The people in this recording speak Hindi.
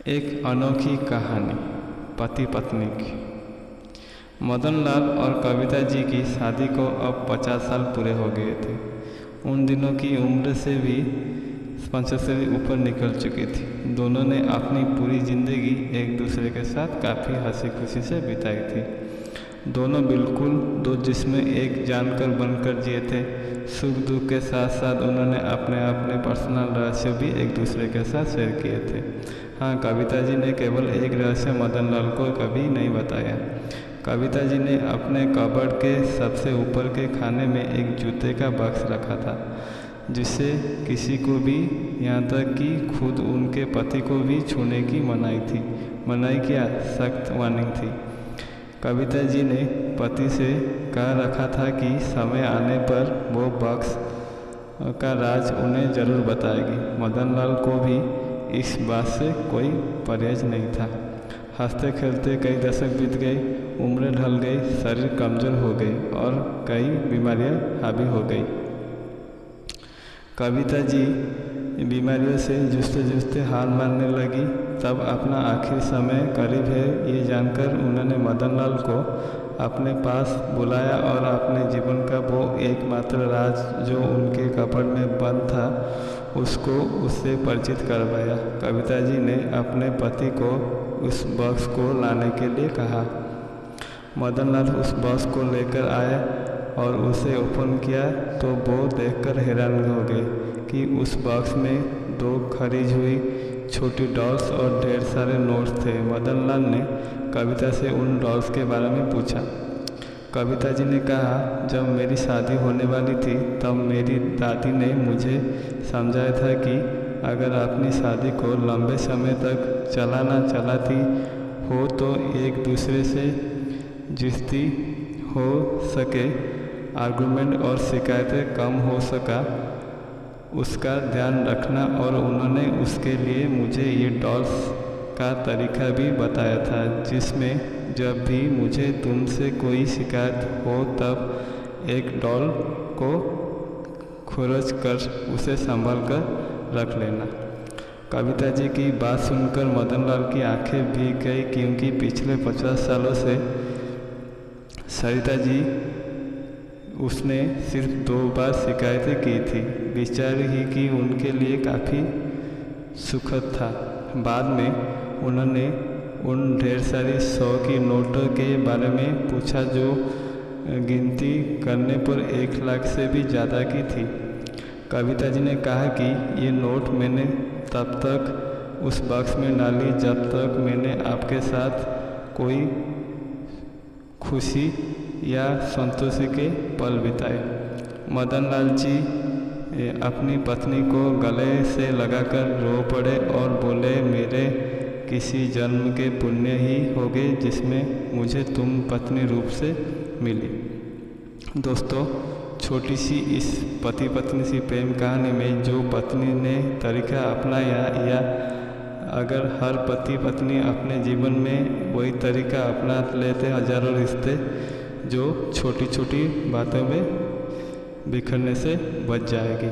एक अनोखी कहानी पति पत्नी की। मदन लाल और कविता जी की शादी को अब 50 साल पूरे हो गए थे। उन दिनों की उम्र से भी 50 से ऊपर निकल चुकी थी। दोनों ने अपनी पूरी ज़िंदगी एक दूसरे के साथ काफ़ी हंसी खुशी से बिताई थी। दोनों बिल्कुल दो जिस्म एक जानकर बनकर जिए थे। सुख दुख के साथ साथ उन्होंने अपने अपने पर्सनल रहस्य भी एक दूसरे के साथ शेयर किए थे। हाँ, कविता जी ने केवल एक रहस्य मदन लाल को कभी नहीं बताया। कविता जी ने अपने कबर्ड के सबसे ऊपर के खाने में एक जूते का बक्स रखा था, जिससे किसी को भी, यहाँ तक कि खुद उनके पति को भी छूने की मनाही थी। मनाही क्या, सख्त वार्निंग थी। कविता जी ने पति से कह रखा था कि समय आने पर वो बक्स का राज उन्हें ज़रूर बताएगी। मदन लाल को भी इस बात से कोई परहेज नहीं था। हंसते खेलते कई दशक बीत गए, उम्र ढल गई, शरीर कमज़ोर हो गई और कई बीमारियां हावी हो गई। कविता जी बीमारियों से जूझते जूझते हार मानने लगी। तब अपना आखिरी समय करीब है ये जानकर उन्होंने मदन लाल को अपने पास बुलाया और अपने जीवन का वो एकमात्र राज जो उनके कपड़ में बंद था उसको उससे परिचित करवाया। कविता जी ने अपने पति को उस बॉक्स को लाने के लिए कहा। मदन लाल उस बॉक्स को लेकर आए और उसे ओपन किया तो वो देखकर हैरान हो गए कि उस बॉक्स में 2 खरीज हुई छोटी डॉल्स और ढेर सारे नोट्स थे। मदन लाल ने कविता से उन डॉल्स के बारे में पूछा। कविता जी ने कहा, जब मेरी शादी होने वाली थी तब मेरी दादी ने मुझे समझाया था कि अगर अपनी शादी को लंबे समय तक चलाती हो तो एक दूसरे से जिस्ती हो सके, आर्गुमेंट और शिकायतें कम हो सका, उसका ध्यान रखना। और उन्होंने उसके लिए मुझे ये डॉल्स का तरीका भी बताया था, जिसमें जब भी मुझे तुमसे कोई शिकायत हो तब एक डॉल को खुरच कर उसे संभाल कर रख लेना। कविता जी की बात सुनकर मदन लाल की आंखें भीग गई, क्योंकि पिछले 50 सालों से सरिता जी उसने सिर्फ 2 बार शिकायतें की थी। विचार ही कि उनके लिए काफ़ी सुखद था। बाद में उन्होंने उन ढेर सारी 100 की नोटों के बारे में पूछा जो गिनती करने पर 1 लाख से भी ज़्यादा की थी। कविता जी ने कहा कि ये नोट मैंने तब तक उस बॉक्स में डाली जब तक मैंने आपके साथ कोई खुशी या संतोषी के पल बिताए। मदन लाल जी अपनी पत्नी को गले से लगाकर रो पड़े और बोले, मेरे किसी जन्म के पुण्य ही होगे जिसमें मुझे तुम पत्नी रूप से मिली। दोस्तों, छोटी सी इस पति पत्नी सी प्रेम कहानी में जो पत्नी ने तरीका अपनाया, या अगर हर पति पत्नी अपने जीवन में वही तरीका अपना लेते, हजारों रिश्ते जो छोटी छोटी बातों में बिखरने से बच जाएगी।